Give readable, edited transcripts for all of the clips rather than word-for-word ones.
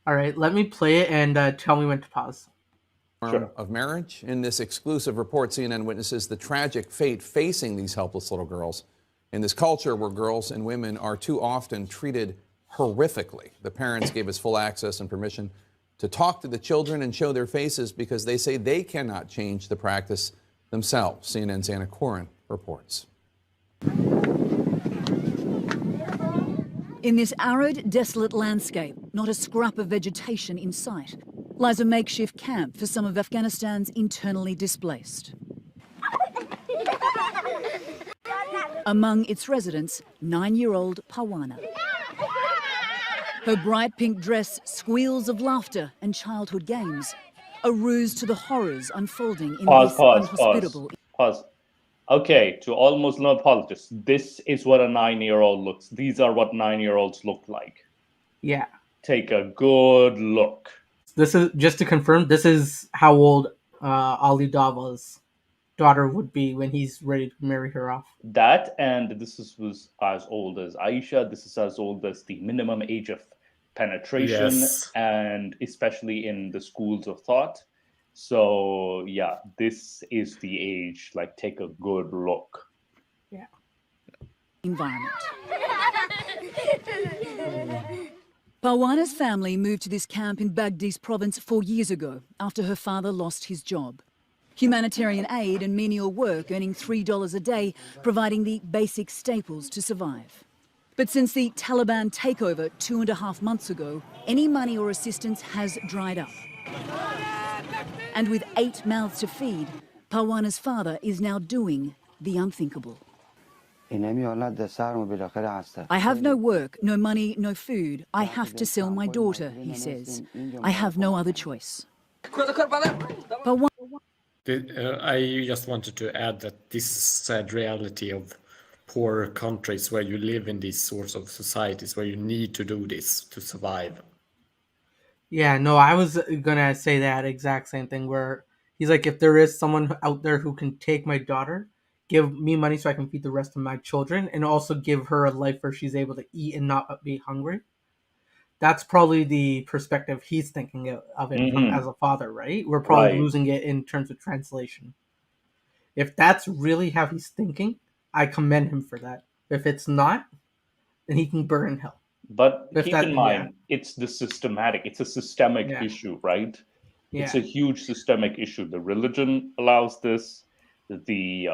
All right, let me play it and tell me when to pause. Sure. Of marriage. In this exclusive report, CNN witnesses the tragic fate facing these helpless little girls in this culture where girls and women are too often treated horrifically. The parents gave us full access and permission to talk to the children and show their faces because they say they cannot change the practice themselves. CNN's Anna Corin reports. In this arid, desolate landscape, not a scrap of vegetation in sight, lies a makeshift camp for some of Afghanistan's internally displaced. Among its residents, 9-year-old Parwana. Her bright pink dress squeals of laughter and childhood games, a ruse to the horrors unfolding in this unhospitable... Pause. Okay, to all Muslim apologists, this is what a 9-year-old looks. These are what 9-year-olds look like. Yeah. Take a good look. This is, just to confirm, this is how old Ali Dava's daughter would be when he's ready to marry her off. That, and was as old as Aisha. This is as old as the minimum age of penetration, yes. And especially in the schools of thought. So, yeah, this is the age. Like, take a good look. Yeah. Environment. Parwana's family moved to this camp in Baghdis province 4 years ago after her father lost his job. Humanitarian aid and menial work, earning $3 a day, providing the basic staples to survive. But since the Taliban takeover 2.5 months ago, any money or assistance has dried up. And with 8 mouths to feed, Parwana's father is now doing the unthinkable. I have no work, no money, no food. I have to sell my daughter, he says. I have no other choice. I just wanted to add that this sad reality of poor countries where you live in these sorts of societies where you need to do this to survive. Yeah, no, I was gonna say that exact same thing where he's like, if there is someone out there who can take my daughter, give me money so I can feed the rest of my children, and also give her a life where she's able to eat and not be hungry. That's probably the perspective he's thinking of it as a father, right? We're probably losing it in terms of translation. If that's really how he's thinking, I commend him for that. If it's not, then he can burn in hell. But keep in mind, it's a systemic issue, right? Yeah. It's a huge systemic issue. The religion allows this, the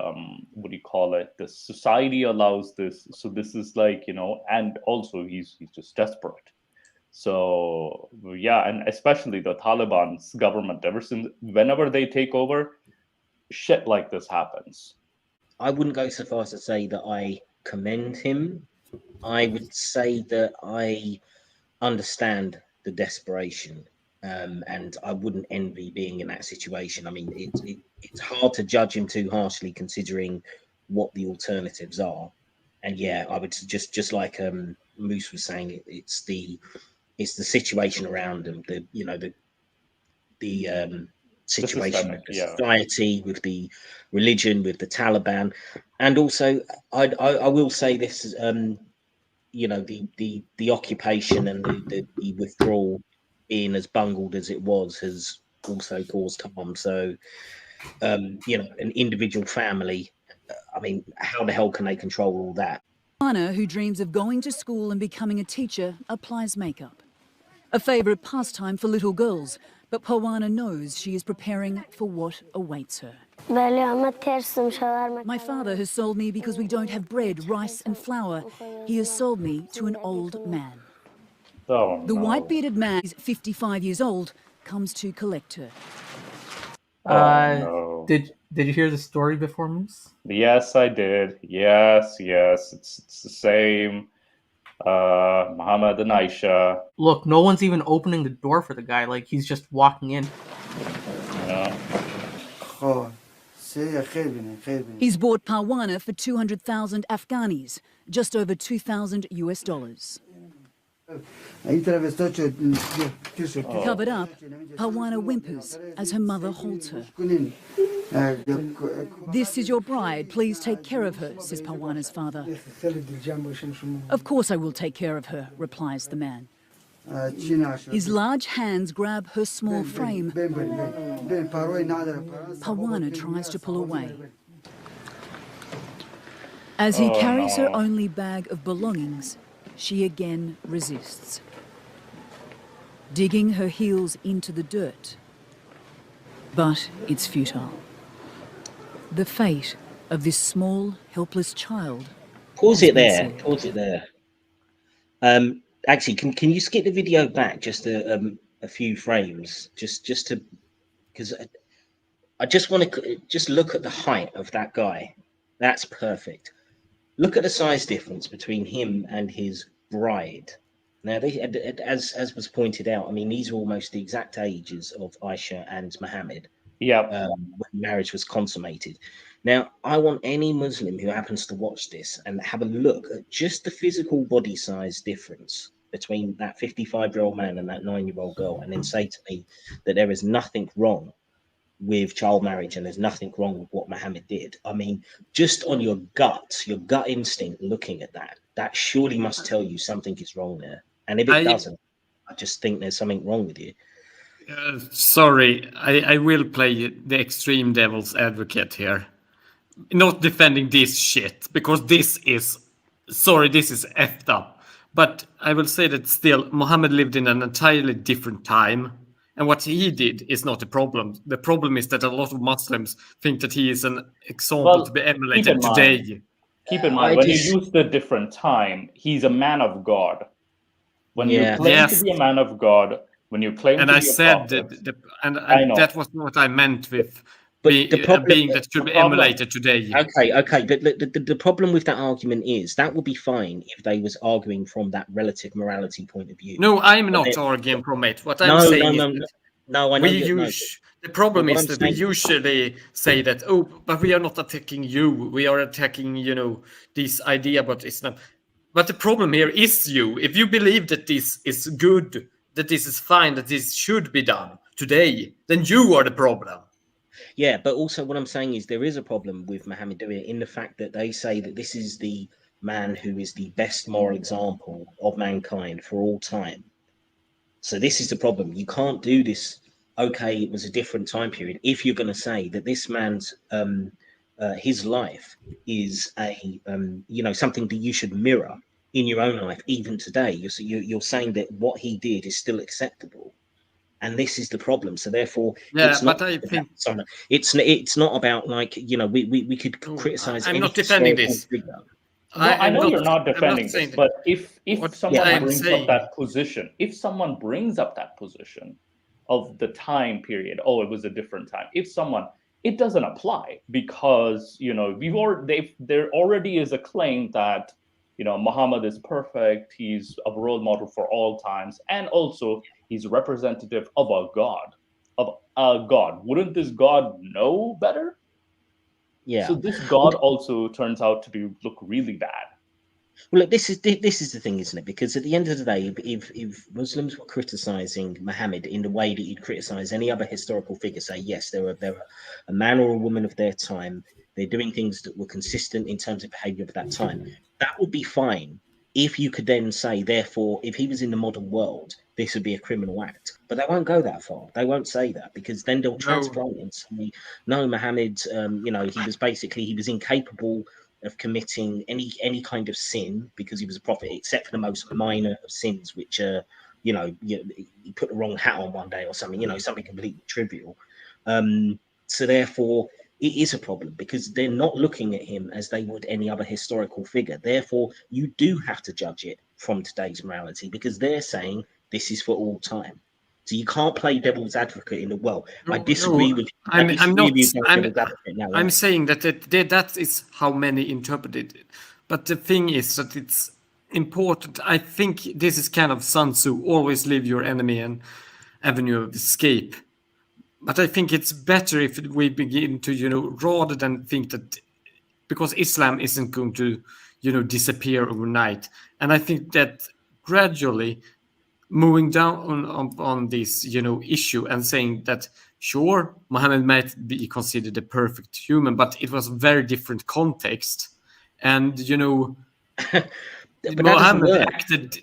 the society allows this. So this is like, and also he's just desperate. So yeah, and especially the Taliban's government, whenever they take over, shit like this happens. I wouldn't go so far as to say that I commend him. I would say that I understand the desperation, and I wouldn't envy being in that situation. I mean, it's hard to judge him too harshly considering what the alternatives are. And yeah, I would just like Moose was saying, it's the situation around them, the situation of the society, with the religion, with the Taliban, and also I will say this: the occupation and the withdrawal, being as bungled as it was, has also caused harm. So an individual family, I mean, how the hell can they control all that? Anna, who dreams of going to school and becoming a teacher, applies makeup. A favourite pastime for little girls, but Parwana knows she is preparing for what awaits her. My father has sold me because we don't have bread, rice and flour. He has sold me to an old man. Oh, the white-bearded man is 55 years old, comes to collect her. No. Did you hear the story before, Moose? Yes, I did. Yes. It's the same. Muhammad and Aisha. Look, no one's even opening the door for the guy. Like, he's just walking in. Yeah. He's bought Parwana for 200,000 Afghanis, just over $2,000 US. Covered up, Parwana whimpers as her mother holds her. This is your bride, please take care of her, says Parwana's father. Of course I will take care of her, replies the man. His large hands grab her small frame. Pawana tries to pull away. As he carries her only bag of belongings, she again resists, digging her heels into the dirt. But it's futile. The fate of this small, helpless child. Pause it there. Pause it there. Actually, can you skip the video back just a few frames, just to, because I just want to just look at the height of that guy. That's perfect. Look at the size difference between him and his bride. Now, they, as was pointed out, I mean, these are almost the exact ages of Aisha and Muhammad. Yeah. When marriage was consummated. Now, I want any Muslim who happens to watch this and have a look at just the physical body size difference between that 55-year-old man and that 9-year-old girl, and then say to me that there is nothing wrong with child marriage and there's nothing wrong with what Muhammad did. I mean, just on your gut instinct looking at that surely must tell you something is wrong there. And if it doesn't, I just think there's something wrong with you. Sorry, I will play the extreme devil's advocate here. Not defending this shit, because this is effed up. But I will say that still, Muhammad lived in an entirely different time. And what he did is not a problem. The problem is that a lot of Muslims think that he is an example to be emulated today. Keep in mind, when you use the different time, he's a man of God. When you claim to be a man of God, when you claim to be a prophet, that was what I meant with being that should be emulated today. Okay. But the problem with that argument is that would be fine if they was arguing from that relative morality point of view. No, I'm not arguing from it. What I'm saying is no, I know the problem is that we usually say that, oh, but we are not attacking you. We are attacking, this idea about Islam. But the problem here is you. If you believe that this is good, that this is fine, that this should be done today, then you are the problem. Yeah, but also what I'm saying is there is a problem with Muhammad doing it in the fact that they say that this is the man who is the best moral example of mankind for all time. So this is the problem. You can't do this. Okay, it was a different time period. If you're going to say that this man's his life is a something that you should mirror in your own life, even today, you're saying that what he did is still acceptable. And this is the problem. So therefore, it's not. I think it's not about we could criticize. I'm not defending this. I know you're not defending this, but if someone brings up that position of the time period, it was a different time. It doesn't apply because there already is a claim that Muhammad is perfect. He's a role model for all times, and also he's representative of a God. Wouldn't this God know better? Yeah. So this God also turns out to look really bad. Well, look, this is the thing, isn't it? Because at the end of the day, if Muslims were criticizing Muhammad in the way that you'd criticize any other historical figure, say yes, they're a man or a woman of their time. They're doing things that were consistent in terms of behavior of that time. That would be fine if you could then say, therefore, if he was in the modern world, this would be a criminal act. But they won't go that far. They won't say that because then they'll transplant it and say, no, Muhammad, he was incapable of committing any kind of sin because he was a prophet, except for the most minor of sins, which he put the wrong hat on one day or something, something completely trivial. So therefore, it is a problem because they're not looking at him as they would any other historical figure. Therefore, you do have to judge it from today's morality because they're saying this is for all time. So you can't play devil's advocate in the well. I disagree with you. I'm saying that is how many interpreted it. But the thing is that it's important. I think this is kind of Sun Tzu, always leave your enemy an avenue of escape. But I think it's better if we begin to, rather than think that because Islam isn't going to, disappear overnight. And I think that gradually moving down on this, issue and saying that, sure, Muhammad might be considered a perfect human, but it was a very different context. And, but Muhammad acted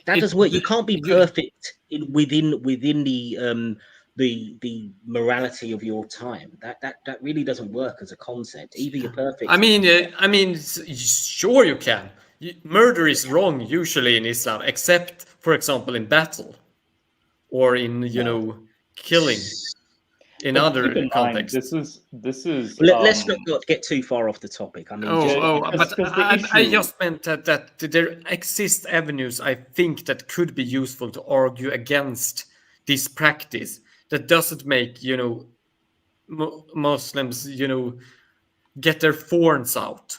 That doesn't work. You can't be perfect within the morality of your time. That really doesn't work as a concept. Either you're perfect. I mean, sure you can. Murder is wrong usually in Islam, except, for example, in battle or in killing. In But other keep in mind, contexts. this is Let's not get too far off the topic. I mean, but the I issue, just meant that there exist avenues I think that could be useful to argue against this practice that doesn't make Muslims get their thorns out.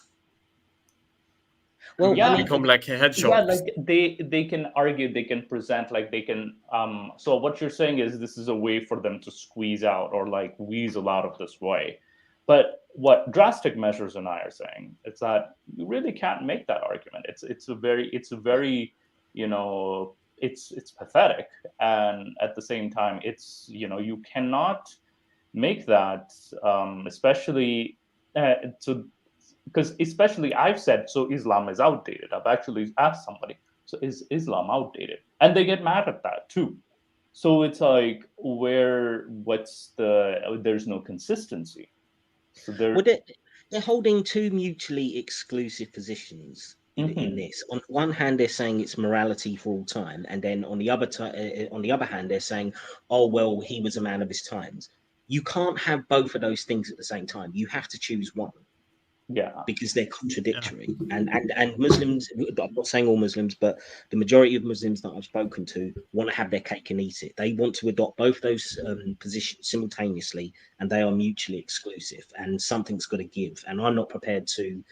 well, yeah, I mean, become like head yeah, sharks. like they can argue, they can present, like they can so what you're saying is this is a way for them to squeeze out or like weasel out of this way. But what Drastic Measures and I are saying is that you really can't make that argument. It's a very it's pathetic, and at the same time it's you cannot make that especially so because especially I've said, so Islam is outdated. I've actually asked somebody, so is Islam outdated? And they get mad at that too. So it's like, there's no consistency. So they're holding two mutually exclusive positions in this. On one hand, they're saying it's morality for all time, and then on the other hand, they're saying, oh well, he was a man of his times. You can't have both of those things at the same time. You have to choose one. Yeah, because they're contradictory. And Muslims, I'm not saying all Muslims, but the majority of Muslims that I've spoken to want to have their cake and eat it. They want to adopt both those positions simultaneously, and they are mutually exclusive, and something's got to give. And I'm not prepared to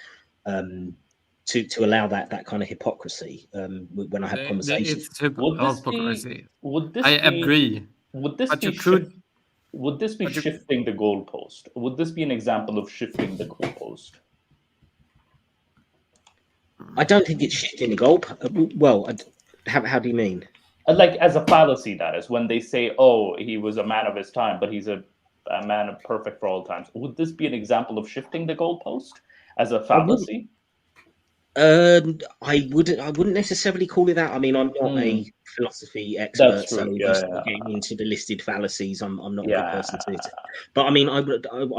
allow that kind of hypocrisy when I have conversations. It's hypocrisy. I agree. Would this But be you could. would this be but you- shifting the goalpost? Would this be an example of shifting the goalpost? I don't think it's shifting the goal. Well, how do you mean? Like as a fallacy, that is, when they say, "Oh, he was a man of his time, but he's a man of perfect for all times." Would this be an example of shifting the goalpost as a fallacy? I wouldn't necessarily call it that. I mean, I'm not a philosophy expert, That's true. so if Yeah, you start getting into the listed fallacies, I'm not a good yeah. person to. But I mean, I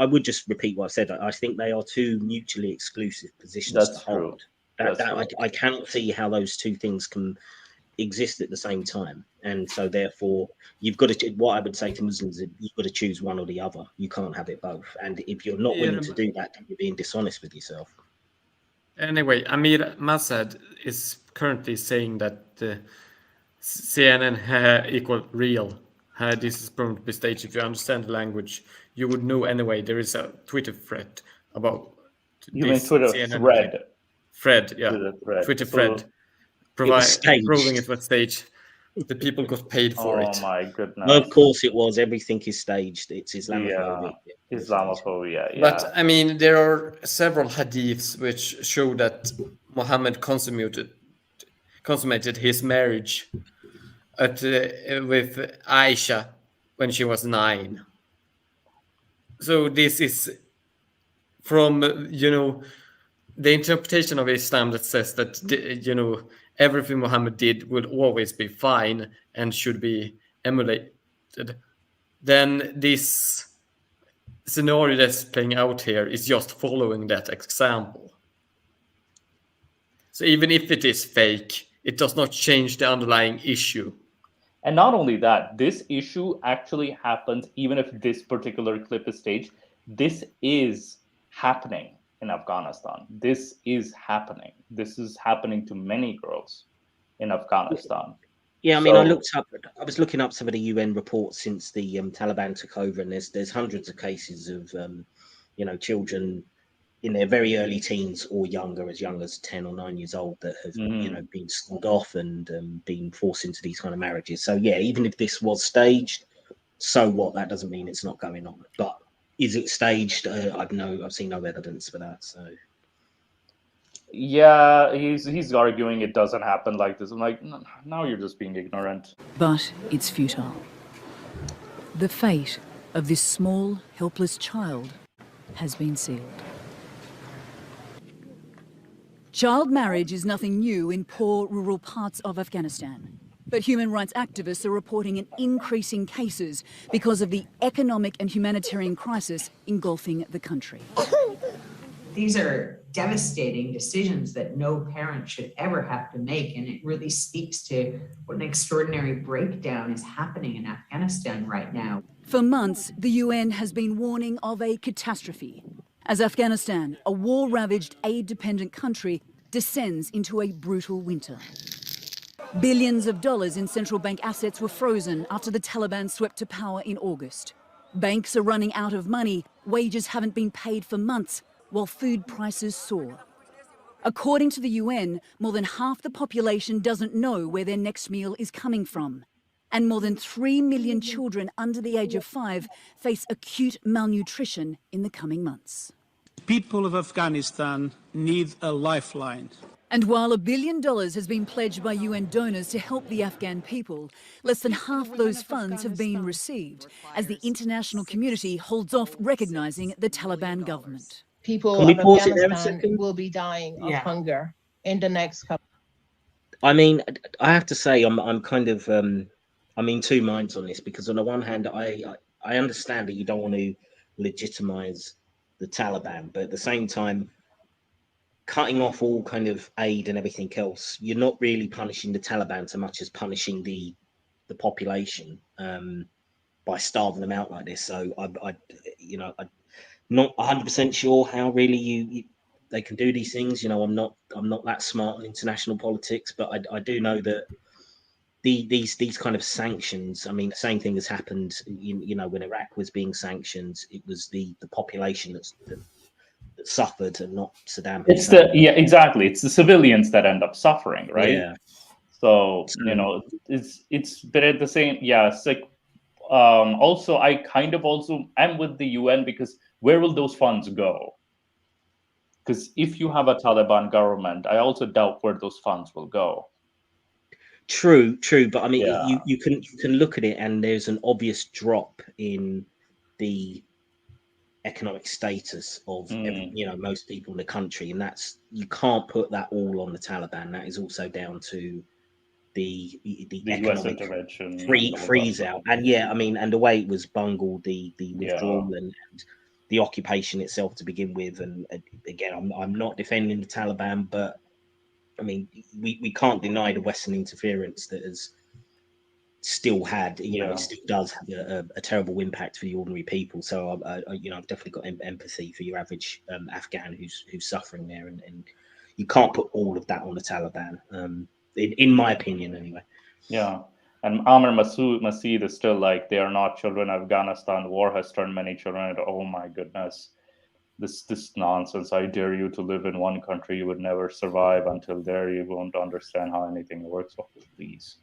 would just repeat what I said. I think they are two mutually exclusive positions That's to true. hold. That's true. I cannot see how those two things can exist at the same time, and so therefore you've got to. What I would say to Muslims is you've got to choose one or the other. You can't have it both, and if you're not willing to do that, then you're being dishonest with yourself. Anyway, Amir Masad is currently saying that CNN equal real. This is prone to be staged. If you understand the language, you would know anyway. There is a Twitter thread about You mean this Twitter CNN thread? Thread, yeah. Twitter thread. Proving it was staged. The people got paid for it. Oh my goodness. Well, of course it was. Everything is staged. It's Islamophobic. Yeah, Islamophobia, yeah. But I mean, there are several hadiths which show that Muhammad consummated his marriage with Aisha when she was 9. So this is from the interpretation of Islam that says that everything Muhammad did would always be fine and should be emulated. Then this scenario that's playing out here is just following that example. So even if it is fake, it does not change the underlying issue. And not only that, this issue actually happens even if this particular clip is staged. This is happening in Afghanistan. This is happening. This is happening to many girls in Afghanistan. Yeah, I mean, I was looking up some of the UN reports since the Taliban took over, and there's hundreds of cases of children in their very early teens or younger, as young as 10 or 9 years old, that have been schooled off and been forced into these kind of marriages. So yeah, even if this was staged, so what? That doesn't mean it's not going on. But is it staged? I've seen no evidence for that. So yeah, he's arguing it doesn't happen like this. I'm like, no, now you're just being ignorant. But it's futile. The fate of this small, helpless child has been sealed. Child marriage is nothing new in poor rural parts of Afghanistan. But human rights activists are reporting an increase in cases because of the economic and humanitarian crisis engulfing the country. These are devastating decisions that no parent should ever have to make. And it really speaks to what an extraordinary breakdown is happening in Afghanistan right now. For months, the UN has been warning of a catastrophe as Afghanistan, a war-ravaged, aid-dependent country, descends into a brutal winter. Billions of dollars in central bank assets were frozen after the Taliban swept to power in August. Banks are running out of money, wages haven't been paid for months, while food prices soar. According to the UN, more than half the population doesn't know where their next meal is coming from. And more than 3 million children under the age of 5 face acute malnutrition in the coming months. People of Afghanistan need a lifeline. And while $1 billion has been pledged by UN donors to help the Afghan people, less than half those funds have been received, as the international community holds off recognising the Taliban government. People of Afghanistan will be dying of hunger in the next couple. I mean, I have to say, I'm kind of, I'm in two minds on this, because on the one hand, I understand that you don't want to legitimize the Taliban, but at the same time, cutting off all kind of aid and everything else, you're not really punishing the Taliban so much as punishing the population by starving them out like this. So I'm not 100% sure how really they can do these things. I'm not that smart on international politics, but I do know that these kind of sanctions. I mean, the same thing has happened. When Iraq was being sanctioned, it was the population that suffered and not Saddam Hussein. Exactly. It's the civilians that end up suffering, right? Yeah. So it's but at the same, it's like also I kind of also am with the UN, because where will those funds go? Because if you have a Taliban government, I also doubt where those funds will go. True, but I mean, you can look at it, and there's an obvious drop in the economic status of most people in the country, and you can't put that all on the Taliban. That is also down to the economic freeze out, and and the way it was bungled, the withdrawal and the occupation itself to begin with. And again, I'm not defending the Taliban, but I mean, we can't deny the Western interference that has still had, it still does have a terrible impact for the ordinary people. So I've definitely got empathy for your average Afghan who's suffering there, and you can't put all of that on the Taliban, in my opinion, anyway. Yeah, and Amr Masood is still like, they are not children. Afghanistan war has turned many children into, oh my goodness, this nonsense. I dare you to live in one country, you would never survive. Until there, you won't understand how anything works. Oh, please.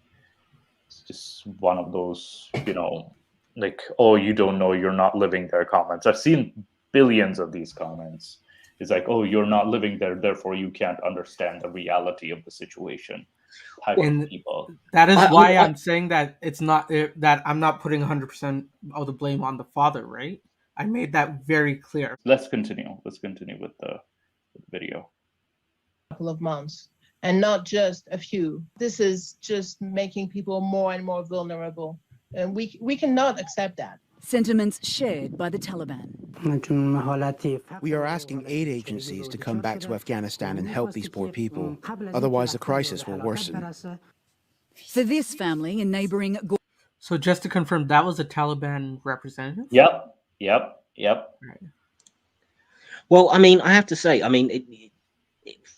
It's just one of those, like, oh, you don't know, you're not living there comments. I've seen billions of these comments. It's like, oh, you're not living there, therefore you can't understand the reality of the situation. People. That is why I'm saying that it's not that I'm not putting 100% of the blame on the father, right? I made that very clear. Let's continue with the video. Couple of months, and not just a few. This is just making people more and more vulnerable, and we cannot accept that. Sentiments shared by the Taliban. We are asking aid agencies to come back to Afghanistan and help these poor people. Otherwise, the crisis will worsen. For this family in neighboring... So just to confirm, that was a Taliban representative? Yep. Right. Well, I mean, I have to say, I mean,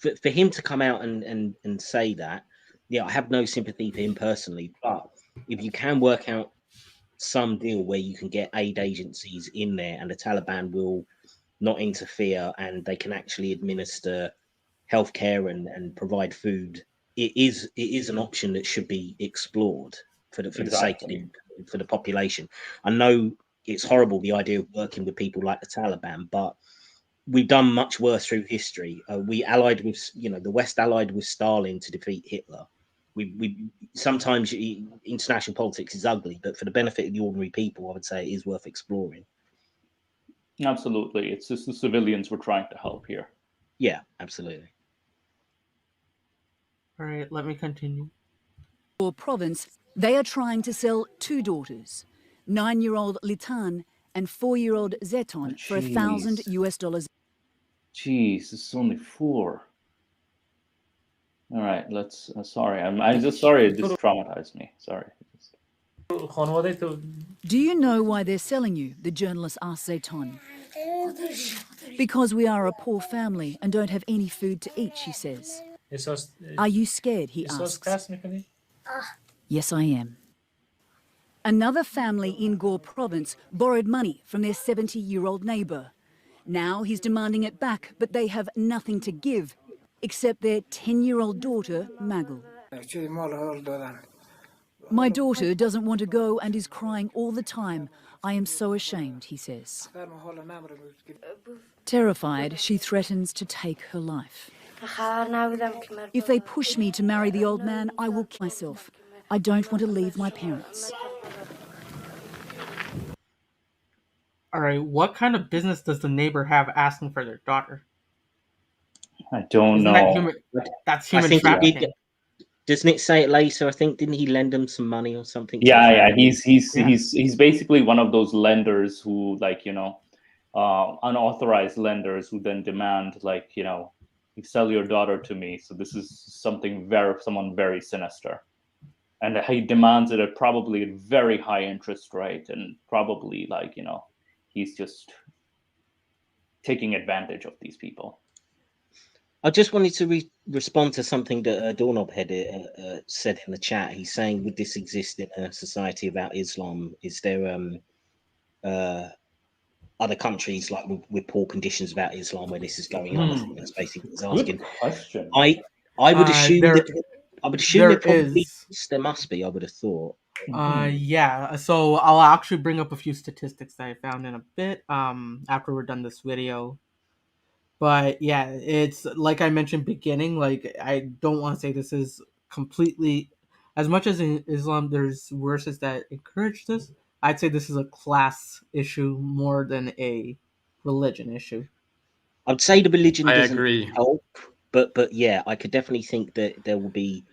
for him to come out and say that, I have no sympathy for him personally, but if you can work out some deal where you can get aid agencies in there and the Taliban will not interfere and they can actually administer healthcare and provide food, it is an option that should be explored for the sake of for the population. I know it's horrible, the idea of working with people like the Taliban, but we've done much worse through history. We allied with, the West allied with Stalin to defeat Hitler. We sometimes international politics is ugly, but for the benefit of the ordinary people, I would say it is worth exploring. Absolutely, it's just the civilians we're trying to help here. Yeah, absolutely. All right, let me continue. Province, they are trying to sell 2 daughters, 9-year-old Litan and 4-year-old Zeton, for $1,000 US. Jeez, this is only 4. All right, let's. Sorry, I'm just sorry. It just traumatized me. Sorry. Do you know why they're selling you? The journalist asked Zeton. Because we are a poor family and don't have any food to eat, she says. Are you scared? He asks. Yes, I am. Another family in Gore province borrowed money from their 70-year-old neighbour. Now he's demanding it back, but they have nothing to give, except their 10-year-old daughter, Magul. My daughter doesn't want to go and is crying all the time. I am so ashamed, he says. Terrified, she threatens to take her life. If they push me to marry the old man, I will kill myself. I don't want to leave my parents. All right, what kind of business does the neighbor have asking for their daughter? I don't Isn't know. That's human I think trafficking. Doesn't it say it later? I think, didn't he lend them some money or something? Yeah. He's basically one of those lenders who, like, unauthorized lenders who then demand, like, you sell your daughter to me. So this is someone very sinister, and he demands it at probably a very high interest rate, and probably, like, he's just taking advantage of these people. I just wanted to respond to something that Doorknob had said in the chat. He's saying, would this exist in a society about Islam? Is there other countries like with poor conditions about Islam where this is going on? I think that's basically what he's asking. Good question. I would assume there probably is. There must be. I would have thought. Yeah. So I'll actually bring up a few statistics that I found in a bit after we're done this video. But yeah, it's like I mentioned beginning, like I don't want to say this is completely, as much as in Islam there's verses that encourage this, I'd say this is a class issue more than a religion issue. I'd say the religion I doesn't agree. help, but yeah, I could definitely think that there will be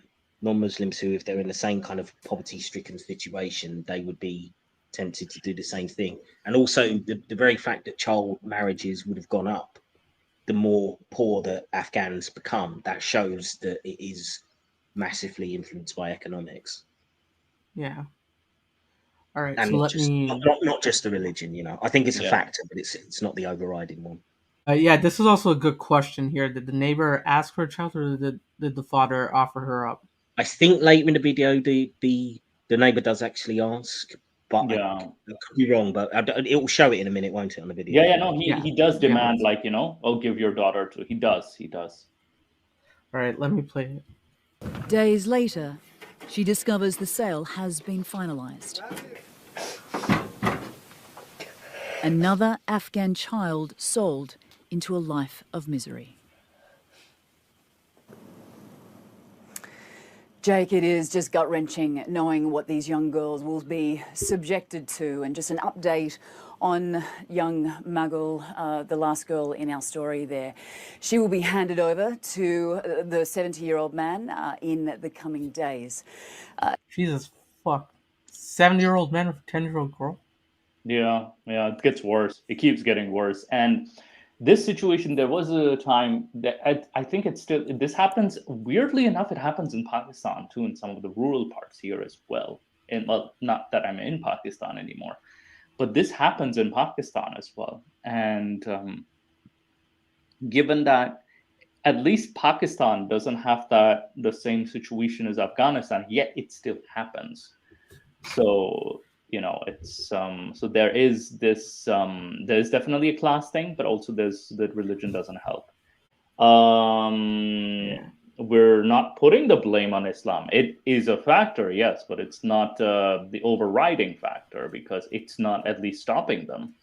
non-Muslims who, if they're in the same kind of poverty-stricken situation, they would be tempted to do the same thing. And also the very fact that child marriages would have gone up, the more poor that Afghans become, that shows that it is massively influenced by economics. Yeah. All right. And so not just the religion, I think it's a factor, but it's not the overriding one. Yeah, this is also a good question here. Did the neighbor ask for a child, or did the father offer her up? I think later in the video, the neighbor does actually ask, but Yeah. I could be wrong. But it will show it in a minute, won't it, on the video? Yeah. No, he does demand, like, I'll give your daughter to. He does. All right, let me play it. Days later, she discovers the sale has been finalized. Another Afghan child sold into a life of misery. Jake, it is just gut-wrenching knowing what these young girls will be subjected to. And just an update on young Magul, the last girl in our story there. She will be handed over to the 70-year-old man in the coming days. Jesus fuck. 70-year-old man with a 10-year-old girl? Yeah, it gets worse. It keeps getting worse. And this situation, there was a time that I think this happens, weirdly enough, it happens in Pakistan too, in some of the rural parts here as well. And well, not that I'm in Pakistan anymore, but this happens in Pakistan as well. And given that at least Pakistan doesn't have the same situation as Afghanistan, yet it still happens. So it's so there is this there's definitely a class thing, but also there's that religion doesn't help. We're not putting the blame on Islam. It is a factor, yes, but it's not the overriding factor, because it's not at least stopping them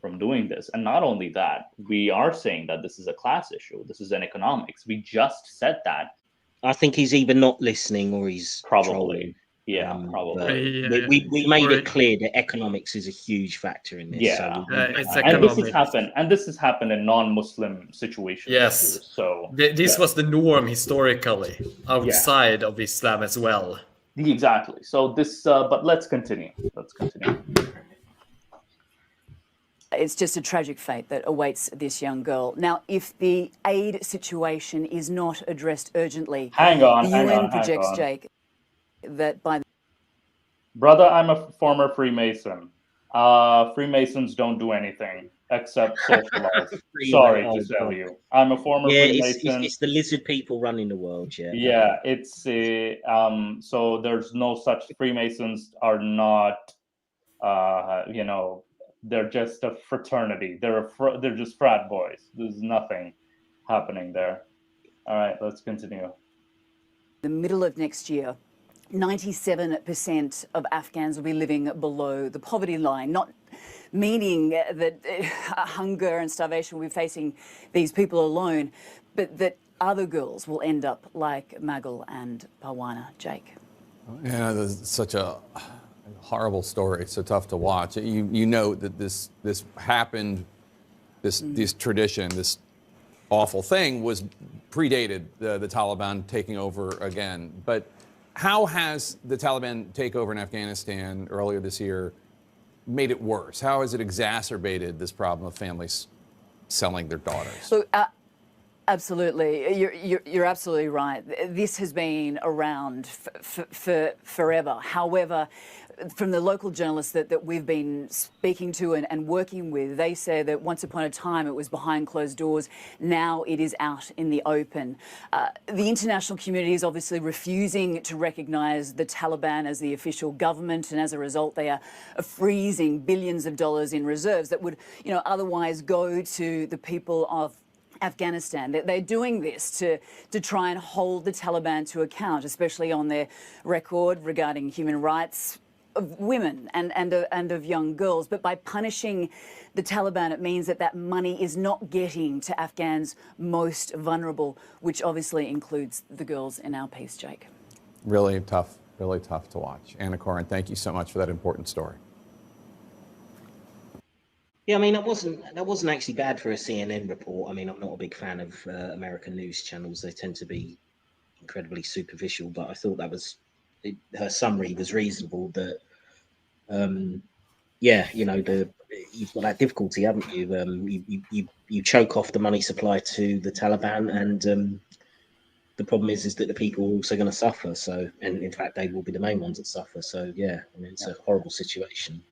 from doing this. And not only that, we are saying that this is a class issue. This is an economics. We just said that. I think he's either not listening or he's probably. Yeah, probably. We made it clear that economics is a huge factor in this. Yeah, so it's and this has happened in non-Muslim situations. Yes. Too, so this was the norm historically outside of Islam as well. Exactly. So this, but let's continue. Let's continue. It's just a tragic fate that awaits this young girl. Now, if the aid situation is not addressed urgently, the UN projects, Jake, that by... Brother, I'm a former Freemason. Freemasons don't do anything except socialize. Sorry to tell you. I'm a former Freemason. It's the lizard people running the world, yeah. Yeah, it's so there's no such... Freemasons are not, you know, they're just a fraternity. They're just frat boys. There's nothing happening there. All right, let's continue. The middle of next year, 97% of Afghans will be living below the poverty line, not meaning that hunger and starvation will be facing these people alone, but that other girls will end up like Magal and Parwana. Jake. Yeah, this is such a horrible story. It's so tough to watch. You know that this happened, this tradition, this awful thing was predated the Taliban taking over again. But how has the Taliban takeover in Afghanistan earlier this year made it worse? How has it exacerbated this problem of families selling their daughters? So, absolutely, you're absolutely right. This has been around for forever. However, from the local journalists that we've been speaking to and working with, they say that once upon a time it was behind closed doors. Now it is out in the open. The international community is obviously refusing to recognise the Taliban as the official government, and as a result they are freezing billions of dollars in reserves that would, otherwise go to the people of Afghanistan. They're doing this to try and hold the Taliban to account, especially on their record regarding human rights of women and of young girls. But by punishing the Taliban, it means that money is not getting to Afghans most vulnerable, which obviously includes the girls in our piece, Jake. Really tough to watch. Anna Corin, thank you so much for that important story. Yeah, I mean, that wasn't actually bad for a CNN report. I mean, I'm not a big fan of American news channels. They tend to be incredibly superficial, but I thought her summary was reasonable. That, you've got that difficulty, haven't you? You choke off the money supply to the Taliban, and the problem is that the people are also going to suffer. So, and in fact, they will be the main ones that suffer. So, yeah, I mean, it's a horrible situation.